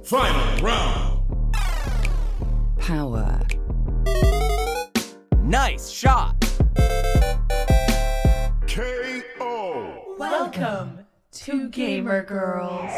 Final round. Power. Nice shot. KO. Welcome to Gaymer Girls.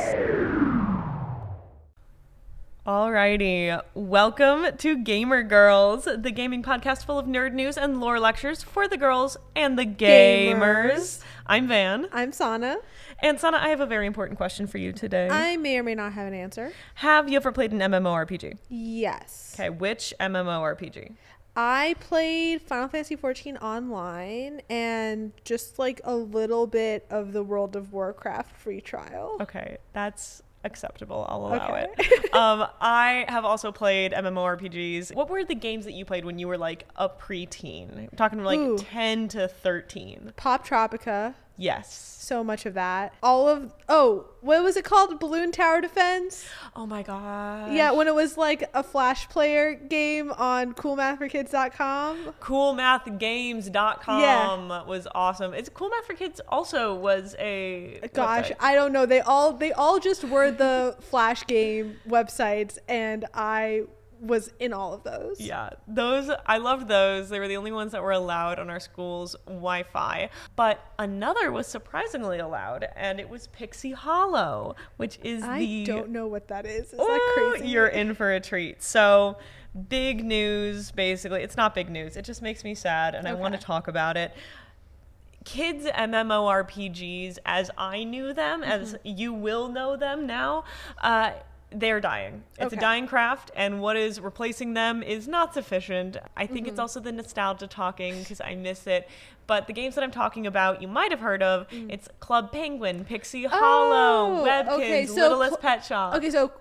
Alrighty, welcome to Gaymer Girls, the gaming podcast full of nerd news and lore lectures for the girls and the gamers. I'm Van. I'm Sana. And Sana, I have a very important question for you today. I may or may not have an answer. Have you ever played an MMORPG? Yes. Okay, which MMORPG? I played Final Fantasy XIV online and just like a little bit of the World of Warcraft free trial. Okay, that's acceptable. I'll allow Okay. it. I have also played MMORPGs. What were the games that you played when you were like a preteen? I'm talking like Ooh. 10 to 13. Pop Tropica. Yes. So much of that. What was it called? Balloon Tower Defense? Oh my god. Yeah, when it was like a Flash player game on coolmathforkids.com. Coolmathgames.com was awesome. It's Cool Math for Kids also was a Gosh, website. I don't know. They all just were the Flash game websites, and I was in all of those. Yeah, I loved those. They were the only ones that were allowed on our school's Wi-Fi. But another was surprisingly allowed, and it was Pixie Hollow, which is I don't know what that is. Is Ooh, that crazy? You're in for a treat. So, big news, basically. It's not big news. It just makes me sad, and I want to talk about it. Kids MMORPGs, as I knew them, as you will know them now, they're dying. It's a dying craft, and what is replacing them is not sufficient. I think it's also the nostalgia talking because I miss it. But the games that I'm talking about, you might have heard of. It's Club Penguin, Pixie Hollow, Webkinz, Littlest Pet Shop. Okay, so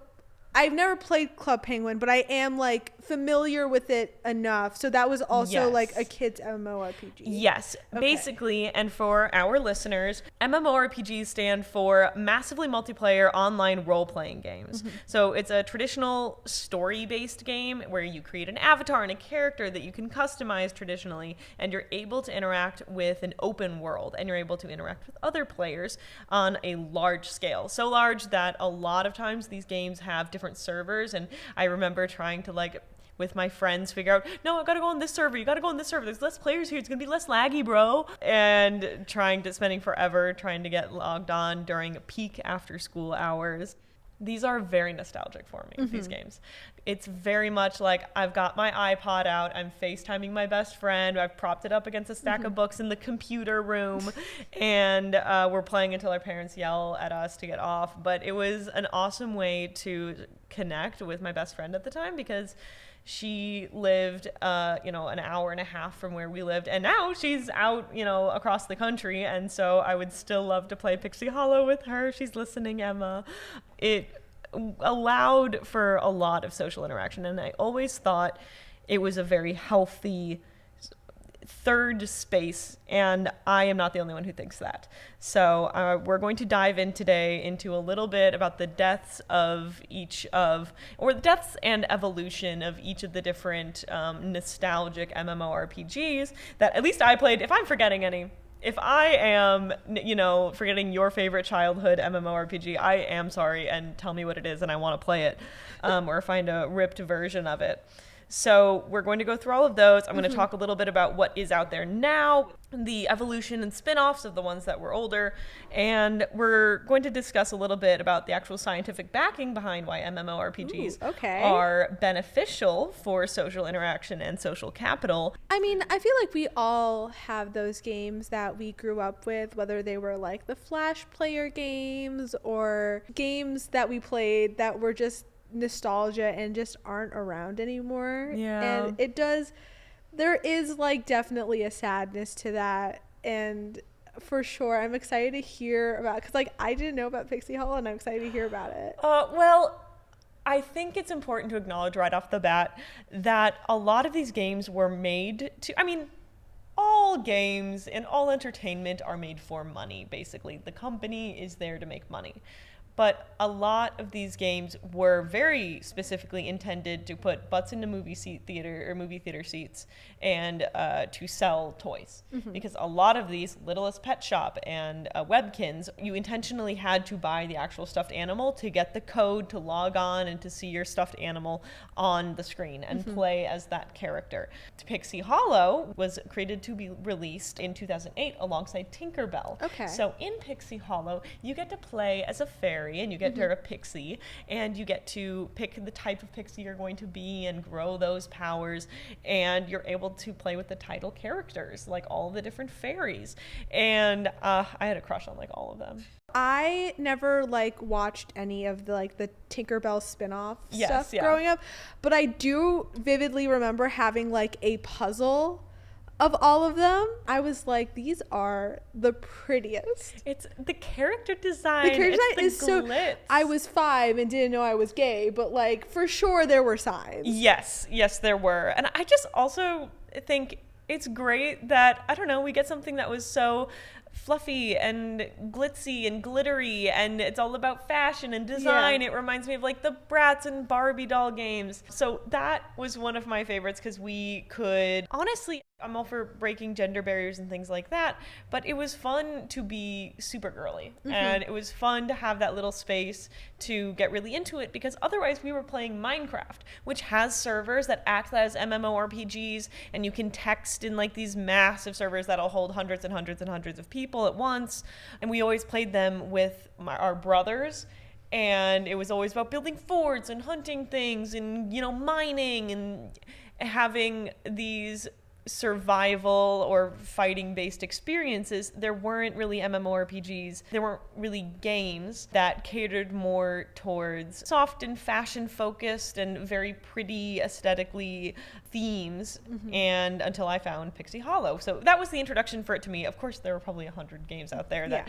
I've never played Club Penguin, but I am like familiar with it enough. So that was also like a kids MMORPG. Yes, basically, and for our listeners, MMORPGs stand for massively multiplayer online role-playing games. So it's a traditional story-based game where you create an avatar and a character that you can customize traditionally, and you're able to interact with an open world, and you're able to interact with other players on a large scale. So large that a lot of times these games have different servers, and I remember trying to with my friends figure out, no, I gotta go on this server, you gotta go on this server, there's less players here, it's gonna be less laggy, bro, and spending forever trying to get logged on during peak after school hours. These are very nostalgic for me, these games. It's very much like I've got my iPod out, I'm FaceTiming my best friend, I've propped it up against a stack of books in the computer room, and we're playing until our parents yell at us to get off. But it was an awesome way to connect with my best friend at the time because she lived, an hour and a half from where we lived, and now she's out, across the country, and so I would still love to play Pixie Hollow with her. She's listening, Emma. It allowed for a lot of social interaction, and I always thought it was a very healthy third space, and I am not the only one who thinks that. So we're going to dive in today into a little bit about the deaths and evolution of each of the different nostalgic MMORPGs that at least I played. If I'm forgetting any, if I am, forgetting your favorite childhood MMORPG, I am sorry, and tell me what it is and I want to play it, or find a ripped version of it. So we're going to go through all of those. I'm going to talk a little bit about what is out there now, the evolution and spin-offs of the ones that were older, and we're going to discuss a little bit about the actual scientific backing behind why MMORPGs are beneficial for social interaction and social capital. I mean, I feel like we all have those games that we grew up with, whether they were like the Flash player games or games that we played that were just nostalgia and just aren't around anymore. And there is like definitely a sadness to that, and for sure I'm excited to hear about, because like I didn't know about Pixie Hollow and I'm excited to hear about it. Well, I think it's important to acknowledge right off the bat that a lot of these games were made to, all games and all entertainment are made for money, basically. The company is there to make money. But a lot of these games were very specifically intended to put butts into movie theater seats and to sell toys. Because a lot of these, Littlest Pet Shop and Webkinz, you intentionally had to buy the actual stuffed animal to get the code to log on and to see your stuffed animal on the screen and play as that character. Pixie Hollow was created to be released in 2008 alongside Tinkerbell. Okay. So in Pixie Hollow, you get to play as a fairy and you get to a pixie, and you get to pick the type of pixie you're going to be and grow those powers, and you're able to play with the title characters, like all the different fairies. And I had a crush on like all of them. I never like watched any of the Tinkerbell spin-off stuff yeah. growing up, but I do vividly remember having like a puzzle of all of them. I was like, these are the prettiest. It's the character design. The character design is glitz. so. I was 5 and didn't know I was gay, but like for sure there were signs. Yes, there were. And I just also think it's great that, I don't know, we get something that was so fluffy and glitzy and glittery, and it's all about fashion and design. It reminds me of like the Bratz and Barbie doll games. So that was one of my favorites because we could, honestly, I'm all for breaking gender barriers and things like that, but it was fun to be super girly, and it was fun to have that little space to get really into it, because otherwise we were playing Minecraft, which has servers that act as MMORPGs, and you can text in like these massive servers that'll hold hundreds and hundreds and hundreds of people at once, and we always played them with our brothers. And it was always about building forts and hunting things and, you know, mining and having these survival or fighting based experiences. There weren't really MMORPGs. There weren't really games that catered more towards soft and fashion focused and very pretty aesthetically themes, and until I found Pixie Hollow. So that was the introduction for it to me. Of course, there were probably 100 games out there that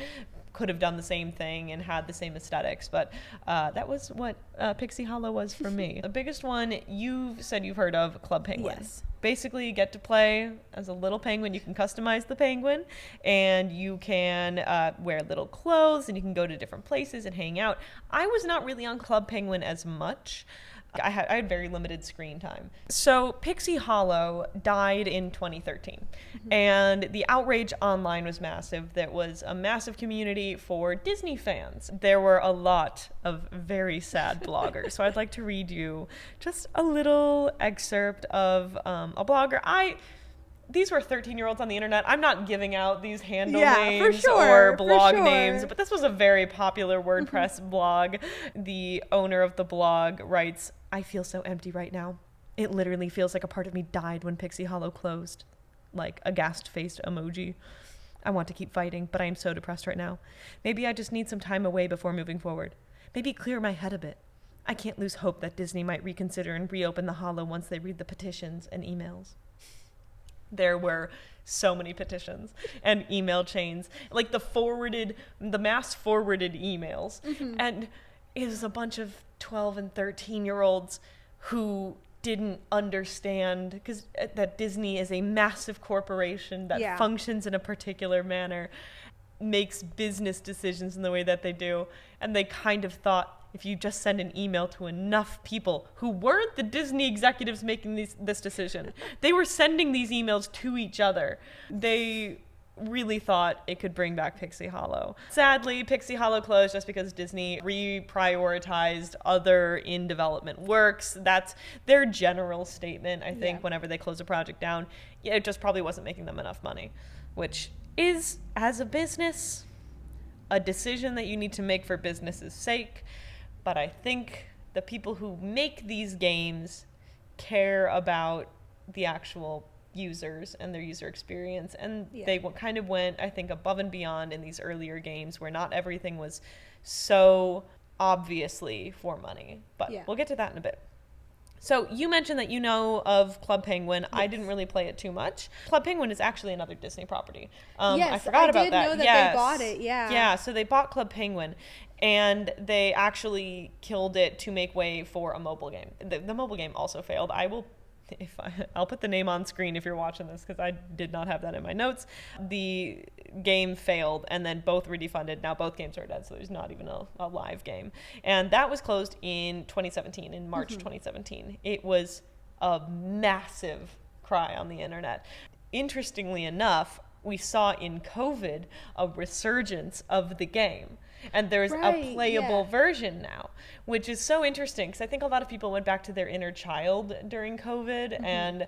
could have done the same thing and had the same aesthetics, but that was what Pixie Hollow was for me. The biggest one you've said you've heard of, Club Penguin. Yes. Basically, you get to play as a little penguin. You can customize the penguin, and you can wear little clothes, and you can go to different places and hang out. I was not really on Club Penguin as much. I had very limited screen time. So Pixie Hollow died in 2013, and the outrage online was massive. There was a massive community for Disney fans. There were a lot of very sad bloggers. So I'd like to read you just a little excerpt of a blogger. These were 13-year-olds on the internet. I'm not giving out these handle names or blog names, but this was a very popular WordPress blog. The owner of the blog writes, "I feel so empty right now. It literally feels like a part of me died when Pixie Hollow closed." Like a ghast-faced emoji. "I want to keep fighting, but I am so depressed right now. Maybe I just need some time away before moving forward. Maybe clear my head a bit. I can't lose hope that Disney might reconsider and reopen the Hollow once they read the petitions and emails." There were so many petitions and email chains, like the mass forwarded emails. And it was a bunch of 12 and 13-year-olds who didn't understand that Disney is a massive corporation that functions in a particular manner, makes business decisions in the way that they do. And they kind of thought, if you just send an email to enough people who weren't the Disney executives making this decision, they were sending these emails to each other. They really thought it could bring back Pixie Hollow. Sadly, Pixie Hollow closed just because Disney reprioritized other in-development works. That's their general statement, I think, whenever they close a project down. It just probably wasn't making them enough money, which is, as a business, a decision that you need to make for business's sake. But I think the people who make these games care about the actual users and their user experience. And they kind of went, I think, above and beyond in these earlier games where not everything was so obviously for money. But we'll get to that in a bit. So you mentioned that you know of Club Penguin. I didn't really play it too much. Club Penguin is actually another Disney property. I forgot about that. I did know that they bought it, Yeah, so they bought Club Penguin, and they actually killed it to make way for a mobile game. The mobile game also failed. I will I'll put the name on screen if you're watching this, because I did not have that in my notes. The game failed, and then both were defunded. Now both games are dead, so there's not even a live game. And that was closed in 2017, in March 2017. It was a massive cry on the internet. Interestingly enough, we saw in COVID a resurgence of the game. And there's a playable version now, which is so interesting, because I think a lot of people went back to their inner child during COVID and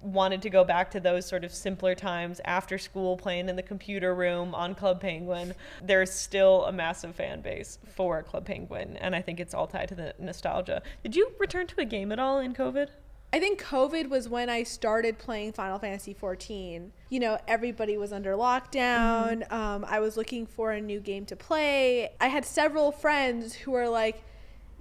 wanted to go back to those sort of simpler times after school, playing in the computer room on Club Penguin. There's still a massive fan base for Club Penguin, and I think it's all tied to the nostalgia. Did you return to a game at all in COVID? I think COVID was when I started playing Final Fantasy XIV. You know, everybody was under lockdown. I was looking for a new game to play. I had several friends who were like,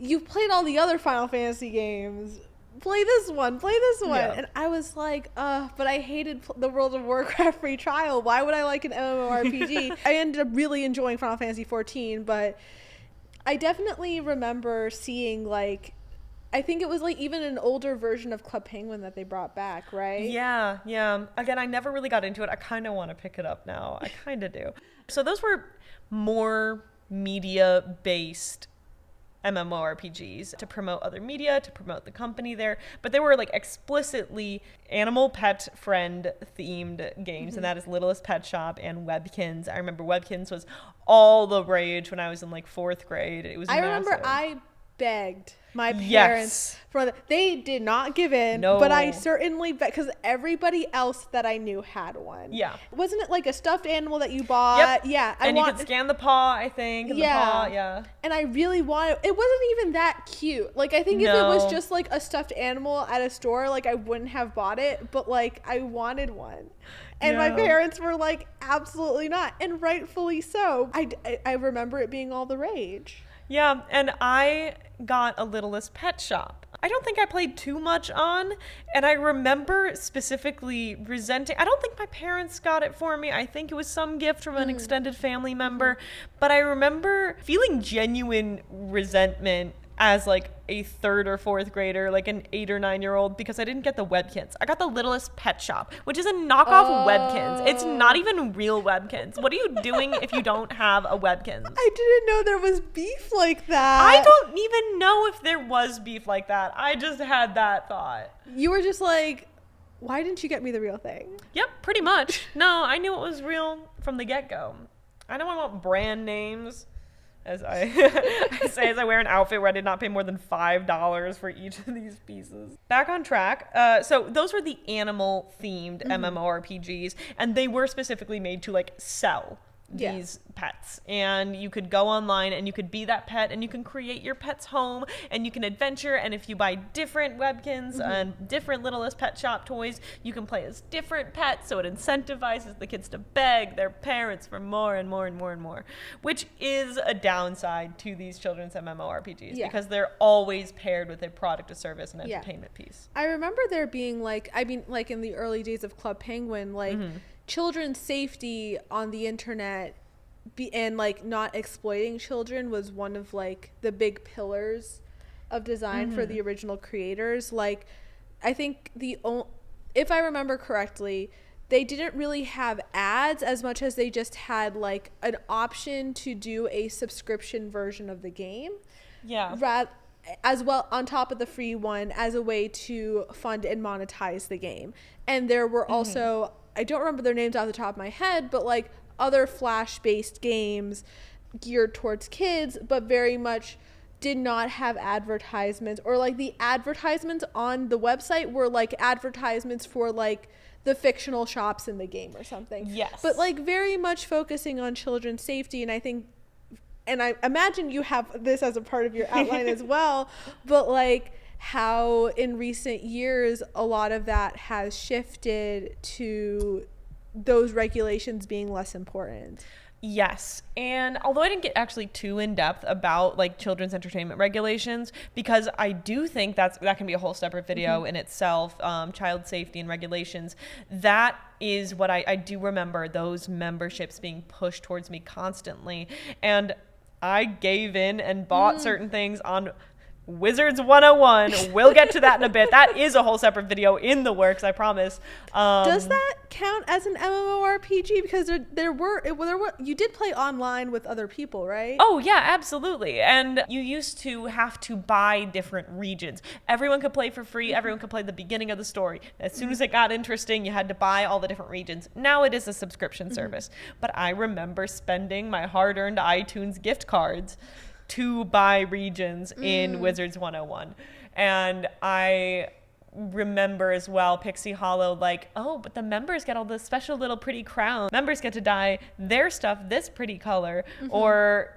you've played all the other Final Fantasy games. Play this one. Yeah. And I was like, but I hated the World of Warcraft free trial. Why would I like an MMORPG? I ended up really enjoying Final Fantasy XIV, but I definitely remember seeing, like, I think it was like even an older version of Club Penguin that they brought back, right? Yeah. Again, I never really got into it. I kind of want to pick it up now. I kind of do. So those were more media-based MMORPGs to promote other media, to promote the company there. But they were like explicitly animal pet friend themed games, and that is Littlest Pet Shop and Webkinz. I remember Webkinz was all the rage when I was in like 4th grade. It was massive. Remember I begged my parents for that. They did not give in, but I certainly begged, because everybody else that I knew had one. Yeah. Wasn't it like a stuffed animal that you bought? Yep. Yeah. And you could scan the paw, I think. And the paw, yeah. And I really wanted, it wasn't even that cute. Like, I think if it was just like a stuffed animal at a store, like I wouldn't have bought it, but like I wanted one. And my parents were like, absolutely not. And rightfully so. I remember it being all the rage. Yeah, and I got a Littlest Pet Shop. I don't think I played too much on, and I remember specifically resenting. I don't think my parents got it for me. I think it was some gift from an extended family member, but I remember feeling genuine resentment as like a 3rd or 4th grader, like an 8 or 9 year old, because I didn't get the Webkinz. I got the Littlest Pet Shop, which is a knockoff Webkinz. It's not even real Webkinz. What are you doing if you don't have a Webkinz? I didn't know there was beef like that. I don't even know if there was beef like that. I just had that thought. You were just like, why didn't you get me the real thing? Yep, pretty much. No, I knew it was real from the get-go. I don't want brand names. As I say, as I wear an outfit where I did not pay more than $5 for each of these pieces. Back on track. So those were the animal-themed MMORPGs, and they were specifically made to like sell these pets. And you could go online and you could be that pet, and you can create your pet's home, and you can adventure. And if you buy different Webkinz and different Littlest Pet Shop toys, you can play as different pets. So it incentivizes the kids to beg their parents for more and more and more and more, which is a downside to these children's MMORPGs because they're always paired with a product, a service, and entertainment piece. I remember there being like, I mean, like in the early days of Club Penguin, like children's safety on the internet and like not exploiting children was one of like the big pillars of design for the original creators. Like, I think if I remember correctly, they didn't really have ads as much as they just had like an option to do a subscription version of the game. Yeah. As well, on top of the free one, as a way to fund and monetize the game. And there were also, I don't remember their names off the top of my head, but like other Flash-based games geared towards kids, but very much did not have advertisements, or like the advertisements on the website were like advertisements for like the fictional shops in the game or something. Yes. But like very much focusing on children's safety. And I think, and I imagine you have this as a part of your outline as well, but like how in recent years a lot of that has shifted to those regulations being less important. Yes. And although I didn't get actually too in depth about like children's entertainment regulations, because I do think that can be a whole separate video in itself, child safety and regulations. That is what I do remember, those memberships being pushed towards me constantly. And I gave in and bought certain things on Wizards 101. We'll get to that in a bit. That is a whole separate video in the works, I promise. Does that count as an MMORPG? Because there were you did play online with other people, right? Oh yeah, absolutely. And you used to have to buy different regions. Everyone could play for free. Everyone could play the beginning of the story. As soon as it got interesting, you had to buy all the different regions. Now it is a subscription service. But I remember spending my hard-earned iTunes gift cards to buy regions in Wizards 101. And I remember as well Pixie Hollow, like, oh, but the members get all this special little pretty crown. Members get to dye their stuff this pretty color. Or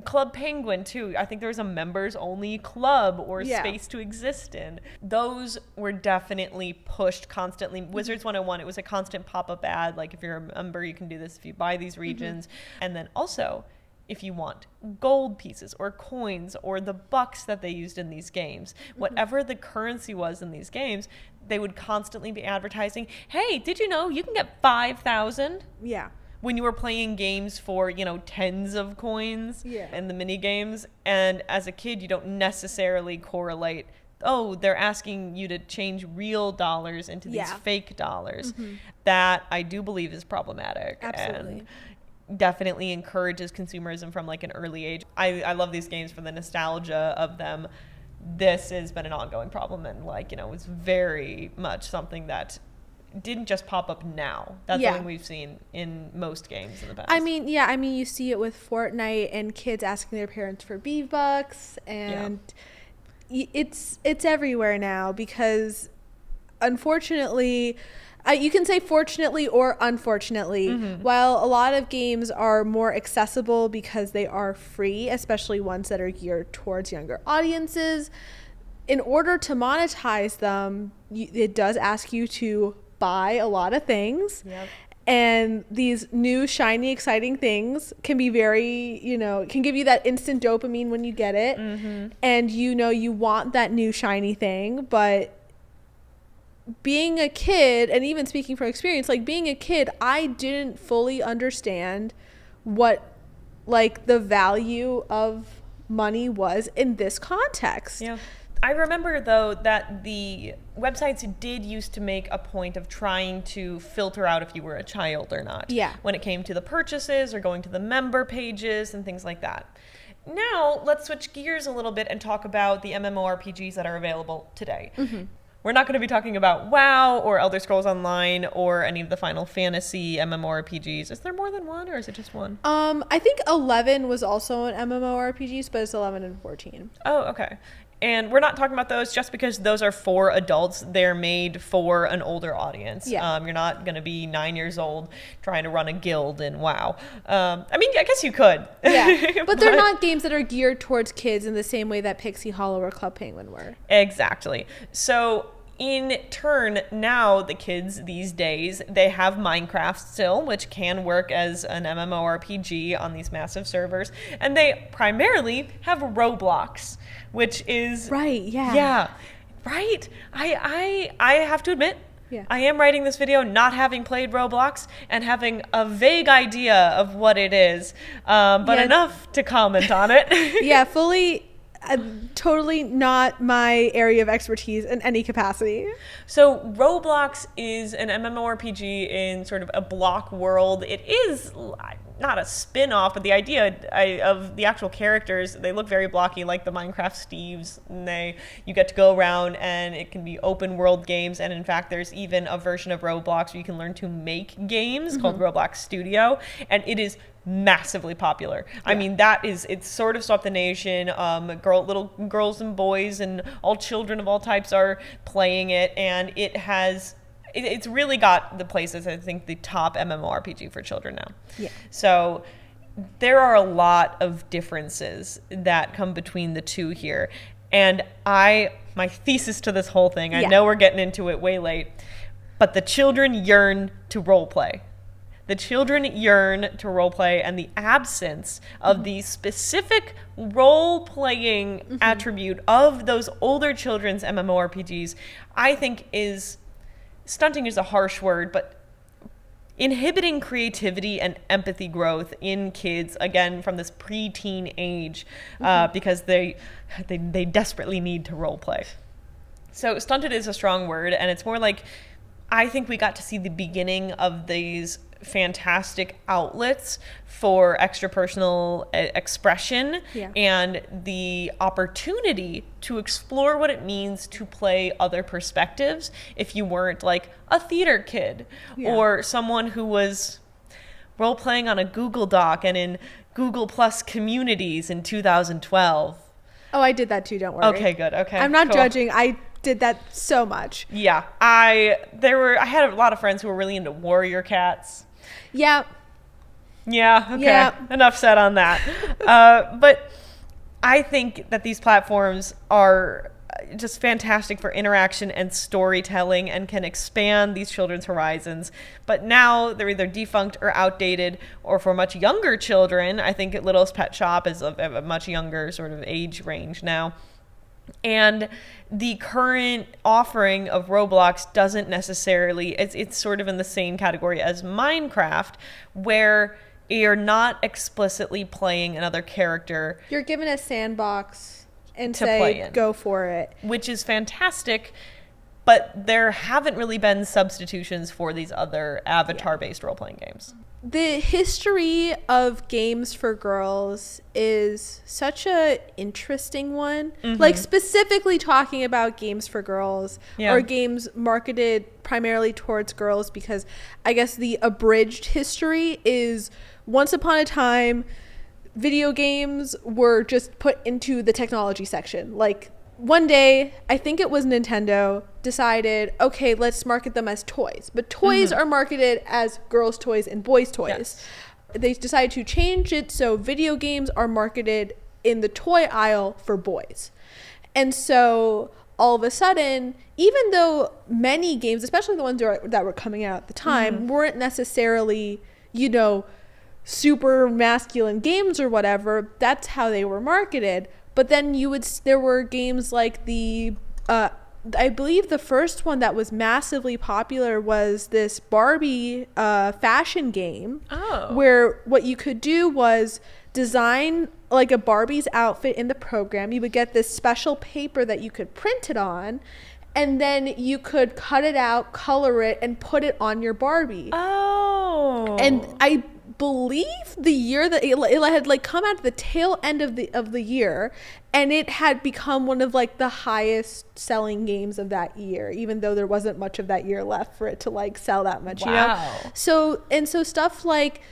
Club Penguin too. I think there was a members only club or space to exist in. Those were definitely pushed constantly. Wizards 101, it was a constant pop-up ad. Like, if you're a member, you can do this if you buy these regions. And then also, if you want gold pieces or coins or the bucks that they used in these games, whatever the currency was in these games, they would constantly be advertising, hey, did you know you can get 5,000? Yeah. When you were playing games for, tens of coins in the mini games. And as a kid, you don't necessarily correlate, oh, they're asking you to change real dollars into these fake dollars. That I do believe is problematic. Absolutely. And definitely encourages consumerism from like an early age. I love these games for the nostalgia of them. This has been an ongoing problem, and it's very much something that didn't just pop up now. That's something we've seen in most games in the past. I mean, you see it with Fortnite and kids asking their parents for V-Bucks, and it's everywhere now because unfortunately, you can say fortunately or unfortunately, while a lot of games are more accessible because they are free, especially ones that are geared towards younger audiences, in order to monetize them, it does ask you to buy a lot of things. And these new, shiny, exciting things can be very, can give you that instant dopamine when you get it. And you want that new, shiny thing, but being a kid, and even speaking from experience, like being a kid, I didn't fully understand what the value of money was in this context. I remember though that the websites did used to make a point of trying to filter out if you were a child or not. When it came to the purchases or going to the member pages and things like that. Now let's switch gears a little bit and talk about the MMORPGs that are available today. We're not going to be talking about WoW or Elder Scrolls Online or any of the Final Fantasy MMORPGs. Is there more than one, or is it just one? I think 11 was also an MMORPGs, but it's 11 and 14. Oh, okay. And we're not talking about those just because those are for adults. They're made for an older audience. You're not going to be 9 years old trying to run a guild in WoW. I mean, I guess you could. But they're not games that are geared towards kids in the same way that Pixie Hollow or Club Penguin were. Exactly. So in turn, now the kids these days, they have Minecraft still, which can work as an MMORPG on these massive servers. And they primarily have Roblox, which is... Right, yeah, right? I have to admit, I am writing this video not having played Roblox and having a vague idea of what it is, but enough to comment on it. Fully... totally not my area of expertise in any capacity. So Roblox is an MMORPG in sort of a block world. It is not a spin-off, but the idea of the actual characters, they look very blocky, like the Minecraft Steves. And you get to go around, and it can be open world games. And in fact, there's even a version of Roblox where you can learn to make games called Roblox Studio, and it is massively popular. I mean, it's sort of swept the nation. Little girls and boys and all children of all types are playing it, and it's really got the places, I think, the top MMORPG for children now. So there are a lot of differences that come between the two here. And my thesis to this whole thing, I know we're getting into it way late, but the children yearn to role play. The children yearn to role play, and the absence of the specific role-playing attribute of those older children's MMORPGs, I think is... stunting is a harsh word, but inhibiting creativity and empathy growth in kids, again, from this preteen age, because they desperately need to role play. So stunted is a strong word, and it's more like, I think we got to see the beginning of these fantastic outlets for extrapersonal expression and the opportunity to explore what it means to play other perspectives if you weren't like a theater kid or someone who was role playing on a Google Doc and in Google Plus communities in 2012. Oh, I did that too, don't worry. Okay, good. Okay. I'm not cool. judging. I did that so much. Yeah. I had a lot of friends who were really into warrior cats. Yeah. Yeah. Okay. Yeah. Enough said on that. But I think that these platforms are just fantastic for interaction and storytelling and can expand these children's horizons. But now they're either defunct or outdated, or for much younger children. I think Littlest Pet Shop is of a much younger sort of age range now. And the current offering of Roblox doesn't necessarily, it's sort of in the same category as Minecraft, where you're not explicitly playing another character. You're given a sandbox and to play say, in. go for it. Which is fantastic, but there haven't really been substitutions for these other avatar-based role-playing games. The history of games for girls is such a interesting one. Like specifically talking about games for girls or games marketed primarily towards girls, because I guess the abridged history is once upon a time video games were just put into the technology section. Like one day, I think it was Nintendo, decided, okay, let's market them as toys. But toys are marketed as girls' toys and boys' toys. Yes. They decided to change it so video games are marketed in the toy aisle for boys. And so all of a sudden, even though many games, especially the ones that were coming out at the time, weren't necessarily, you know, super masculine games or whatever, that's how they were marketed. But then there were games like I believe the first one that was massively popular was this Barbie fashion game. Where what you could do was design like a Barbie's outfit in the program. You would get this special paper that you could print it on, and then you could cut it out, color it, and put it on your Barbie. And I believe the year that it had like come out at the tail end of the year, and it had become one of like the highest selling games of that year, even though there wasn't much of that year left for it to like sell that much. You know? So stuff like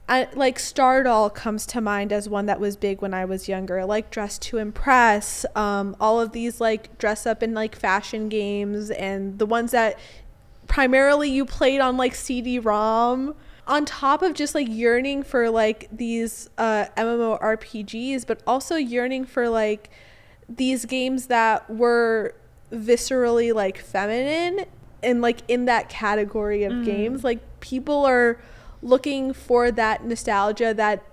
Stardoll comes to mind as one that was big when I was younger, like Dress to Impress, all of these like dress up in like fashion games, and the ones that primarily you played on like CD-ROM. On top of just like yearning for like these MMORPGs, but also yearning for like these games that were viscerally like feminine and like in that category of games. Like people are looking for that nostalgia that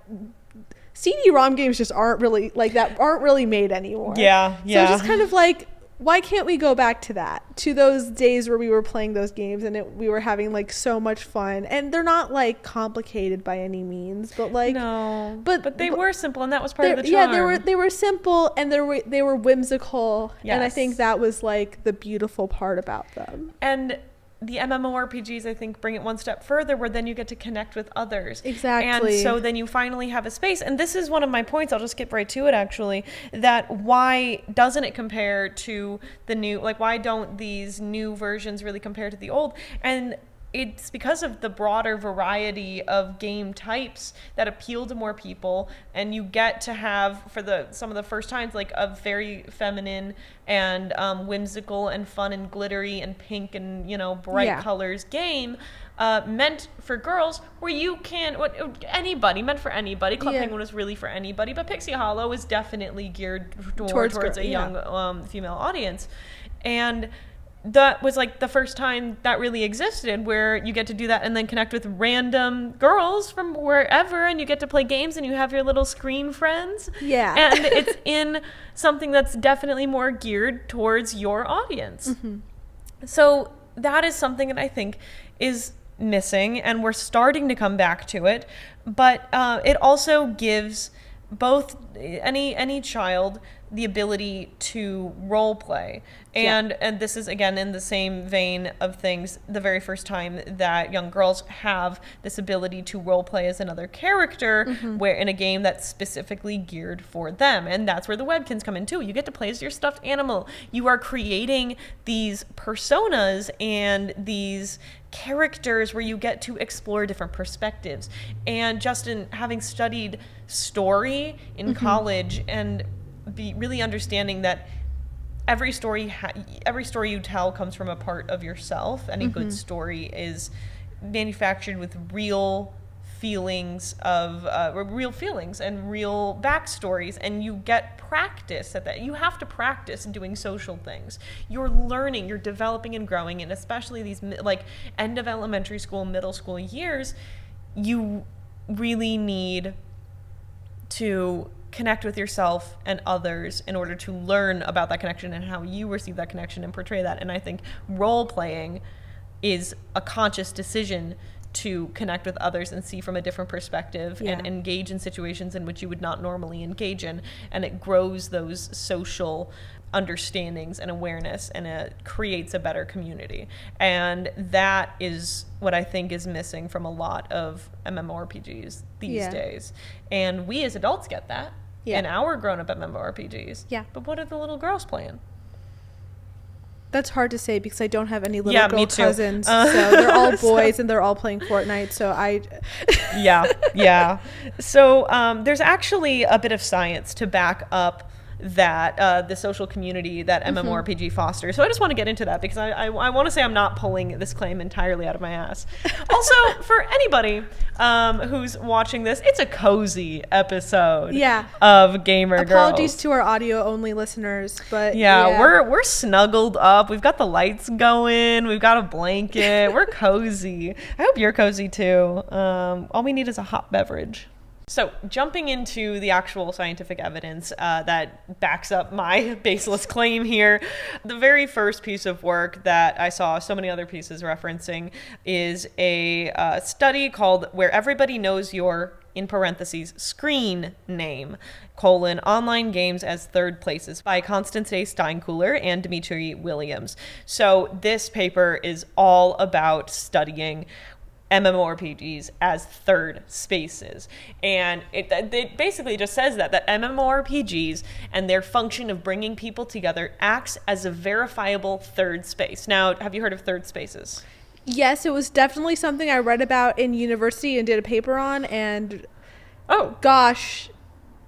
CD-ROM games just aren't really like that, aren't really made anymore. So just kind of like, why can't we go back to that, to those days where we were playing those games and we were having like so much fun, and they're not like complicated by any means, but like but they were simple, and that was part of the charm. Yeah, they were simple, and they were whimsical, and I think that was like the beautiful part about them. And the MMORPGs, I think, bring it one step further, where then you get to connect with others. Exactly. And so then you finally have a space. And this is one of my points. I'll just skip right to it, actually, that why doesn't it compare to the new, like, why don't these new versions really compare to the old? And it's because of the broader variety of game types that appeal to more people, and you get to have, for some of the first times, like a very feminine and whimsical and fun and glittery and pink and, you know, bright colors game meant for girls, where you can meant for anybody. Club Penguin was really for anybody, but Pixie Hollow is definitely geared towards a young female audience. And that was like the first time that really existed, where you get to do that and then connect with random girls from wherever, and you get to play games and you have your little screen friends. And it's in something that's definitely more geared towards your audience. So that is something that I think is missing, and we're starting to come back to it, but it also gives both any child the ability to role play. And this is, again, in the same vein of things, the very first time that young girls have this ability to role play as another character, where in a game that's specifically geared for them. And that's where the Webkinz come in too. You get to play as your stuffed animal. You are creating these personas and these characters where you get to explore different perspectives. And Justin, having studied story in college and be really understanding that every story you tell comes from a part of yourself. Any good story is manufactured with real feelings and real backstories, and you get practice at that. You have to practice doing social things. You're learning, you're developing and growing, and especially these like end of elementary school, middle school years, you really need to connect with yourself and others in order to learn about that connection and how you receive that connection and portray that. And I think role playing is a conscious decision to connect with others and see from a different perspective and engage in situations in which you would not normally engage in. And it grows those social understandings and awareness, and it creates a better community. And that is what I think is missing from a lot of MMORPGs these days. And we as adults get that in our grown-up MMORPGs. Yeah. But what are the little girls playing? That's hard to say because I don't have any little girl cousins. So they're all boys and they're all playing Fortnite. So So there's actually a bit of science to back up that the social community that MMORPG fosters. So I just want to get into that because I want to say I'm not pulling this claim entirely out of my ass. Also, for anybody who's watching this, it's a cozy episode of Gaymer Girls. Apologies to our audio-only listeners, but we're snuggled up. We've got the lights going. We've got a blanket. We're cozy. I hope you're cozy too. All we need is a hot beverage. So jumping into the actual scientific evidence that backs up my baseless claim here, the very first piece of work that I saw so many other pieces referencing is a study called Where Everybody Knows Your, in parentheses, screen name, online games as third places, by Constance A. Steinkühler and Dimitri Williams. So this paper is all about studying MMORPGs as third spaces, and it basically just says that MMORPGs and their function of bringing people together acts as a verifiable third space. Now, have you heard of third spaces? Yes, it was definitely something I read about in university and did a paper on, and gosh,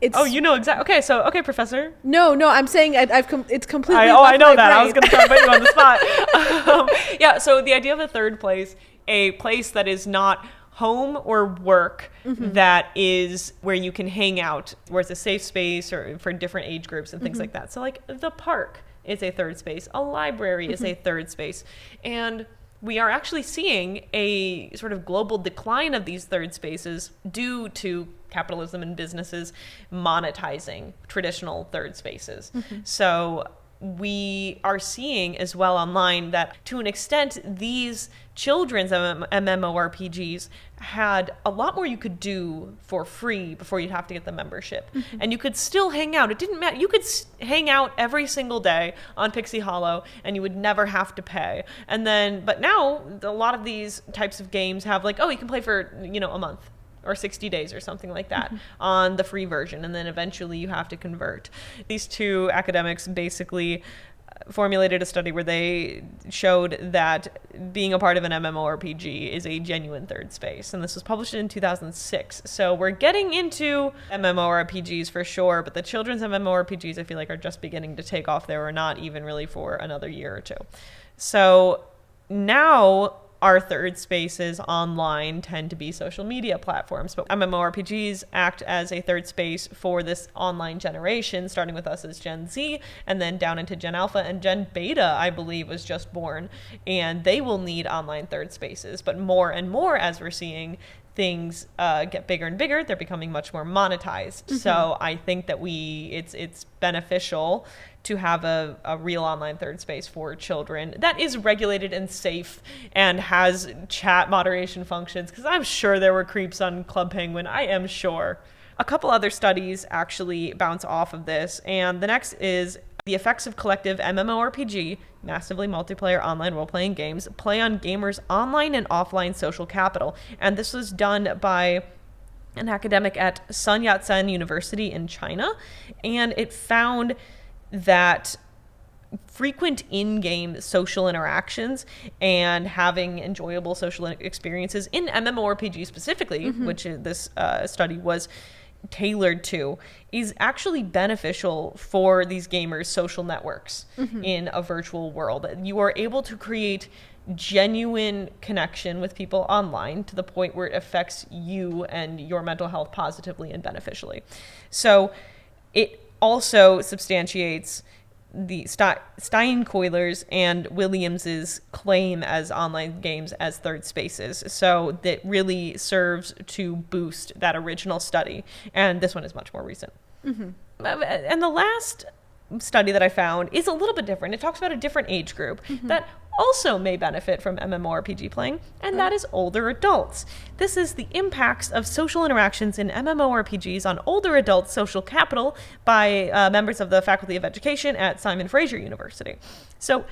it's... Oh, you know exactly. Okay, Professor. No, it's completely... I know that. I was going to try to put you on the spot. So the idea of a third place, a place that is not home or work, that is where you can hang out, where it's a safe space or for different age groups and things like that. So like the park is a third space, a library is a third space. And we are actually seeing a sort of global decline of these third spaces due to capitalism and businesses monetizing traditional third spaces. So we are seeing as well online that to an extent these children's MMORPGs had a lot more you could do for free before you'd have to get the membership. And you could still hang out. It didn't matter. You could hang out every single day on Pixie Hollow and you would never have to pay. But now a lot of these types of games have like, you can play for, a month or 60 days or something like that on the free version, and then eventually you have to convert. These two academics basically formulated a study where they showed that being a part of an MMORPG is a genuine third space, and this was published in 2006. So we're getting into MMORPGs for sure, but the children's MMORPGs I feel like are just beginning to take off there, or not even really for another year or two. So now our third spaces online tend to be social media platforms, but MMORPGs act as a third space for this online generation, starting with us as Gen Z and then down into Gen Alpha, and Gen Beta, I believe, was just born, and they will need online third spaces. But more and more, as we're seeing, things get bigger and bigger, they're becoming much more monetized. So I think that it's beneficial to have a real online third space for children that is regulated and safe and has chat moderation functions, because I'm sure there were creeps on Club Penguin. I am sure. A couple other studies actually bounce off of this, and the next is the effects of collective MMORPG, massively multiplayer online role-playing games, play on gamers' online and offline social capital. And this was done by an academic at Sun Yat-sen University in China, and it found that frequent in-game social interactions and having enjoyable social experiences in MMORPG specifically, which this study was tailored to, is actually beneficial for these gamers' social networks in a virtual world. You are able to create genuine connection with people online to the point where it affects you and your mental health positively and beneficially. So it also substantiates the Steinkoiler's and Williams's claim as online games as third spaces. So that really serves to boost that original study. And this one is much more recent. And the last study that I found is a little bit different. It talks about a different age group that also may benefit from MMORPG playing, and that is older adults. This is the impacts of social interactions in MMORPGs on older adult social capital by members of the Faculty of Education at Simon Fraser University. So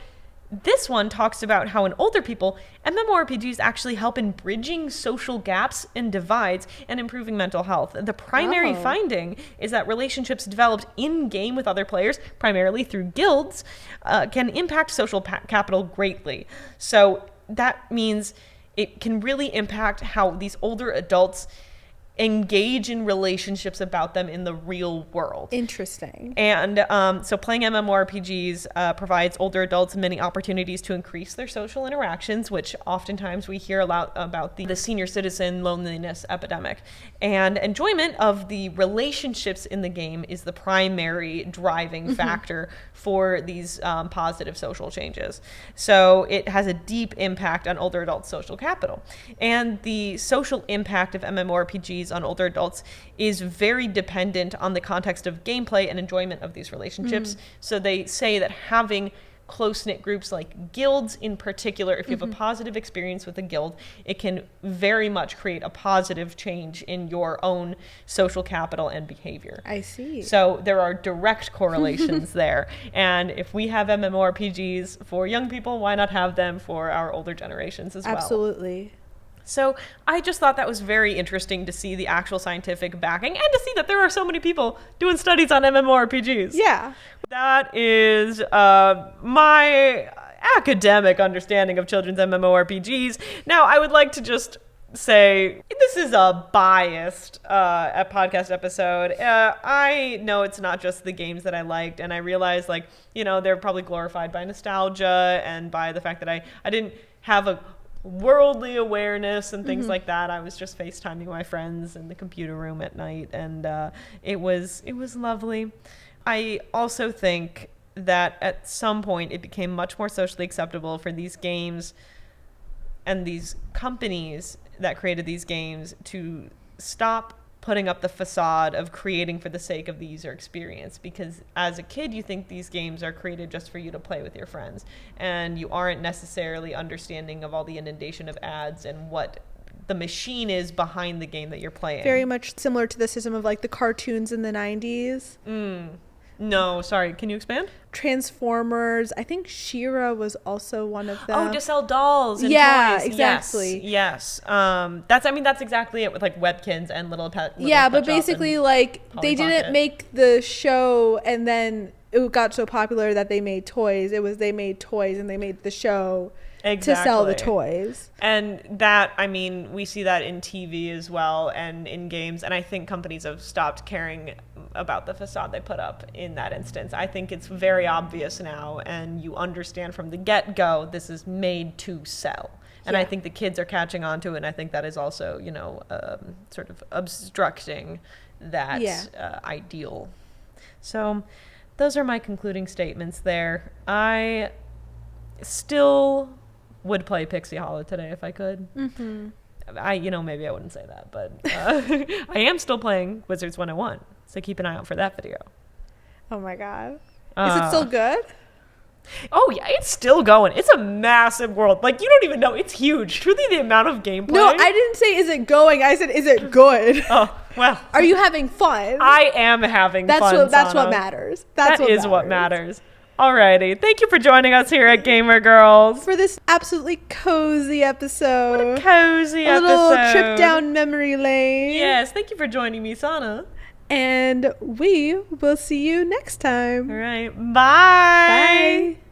this one talks about how in older people, MMORPGs actually help in bridging social gaps and divides and improving mental health. The primary finding is that relationships developed in-game with other players, primarily through guilds, can impact social capital greatly. So that means it can really impact how these older adults engage in relationships about them in the real world. Interesting. And so playing MMORPGs provides older adults many opportunities to increase their social interactions, which oftentimes we hear a lot about the senior citizen loneliness epidemic. And enjoyment of the relationships in the game is the primary driving factor for these positive social changes. So it has a deep impact on older adults' social capital. And the social impact of MMORPGs on older adults is very dependent on the context of gameplay and enjoyment of these relationships. So they say that having close-knit groups like guilds in particular, if you have a positive experience with a guild, it can very much create a positive change in your own social capital and behavior. I see. So there are direct correlations there. And if we have MMORPGs for young people, why not have them for our older generations as well? Absolutely. So I just thought that was very interesting to see the actual scientific backing and to see that there are so many people doing studies on MMORPGs. Yeah. That is my academic understanding of children's MMORPGs. Now, I would like to just say this is a biased podcast episode. I know it's not just the games that I liked, and I realize, like, you know, they're probably glorified by nostalgia and by the fact that I didn't have a worldly awareness and things like that. I was just FaceTiming my friends in the computer room at night, and it was lovely. I also think that at some point it became much more socially acceptable for these games and these companies that created these games to stop putting up the facade of creating for the sake of the user experience, because as a kid you think these games are created just for you to play with your friends, and you aren't necessarily understanding of all the inundation of ads and what the machine is behind the game that you're playing. Very much similar to the system of like the cartoons in the 90s. No, sorry, can you expand? Transformers. I think She-Ra was also one of them. Oh, to sell dolls and yeah, toys. exactly. Yes. That's exactly it with like Webkinz and Little Pet Yeah, Pet but Shop basically and like Polly they didn't Pocket. make the show and then it got so popular that they made toys. It was they made toys and they made the show to sell the toys. And that, I mean, we see that in TV as well and in games, and I think companies have stopped caring about the facade they put up in that instance. I think it's very obvious now, and you understand from the get-go this is made to sell. And I think the kids are catching on to it, and I think that is also, you know, sort of obstructing that ideal. So those are my concluding statements there. I still would play Pixie Hollow today if I could. maybe I wouldn't say that, but I am still playing Wizards 101, so keep an eye out for that video. Oh my god. Is it still good? Oh yeah, it's still going. It's a massive world. Like, you don't even know. It's huge. Truly, the amount of gameplay. No, I didn't say is it going. I said is it good? Oh, well. Are you having fun? I am having fun. That's what matters. That is what matters. Alrighty. Thank you for joining us here at Gaymer Girls. For this absolutely cozy episode. What a cozy episode. A little trip down memory lane. Yes. Thank you for joining me, Sana. And we will see you next time. All right. Bye. Bye.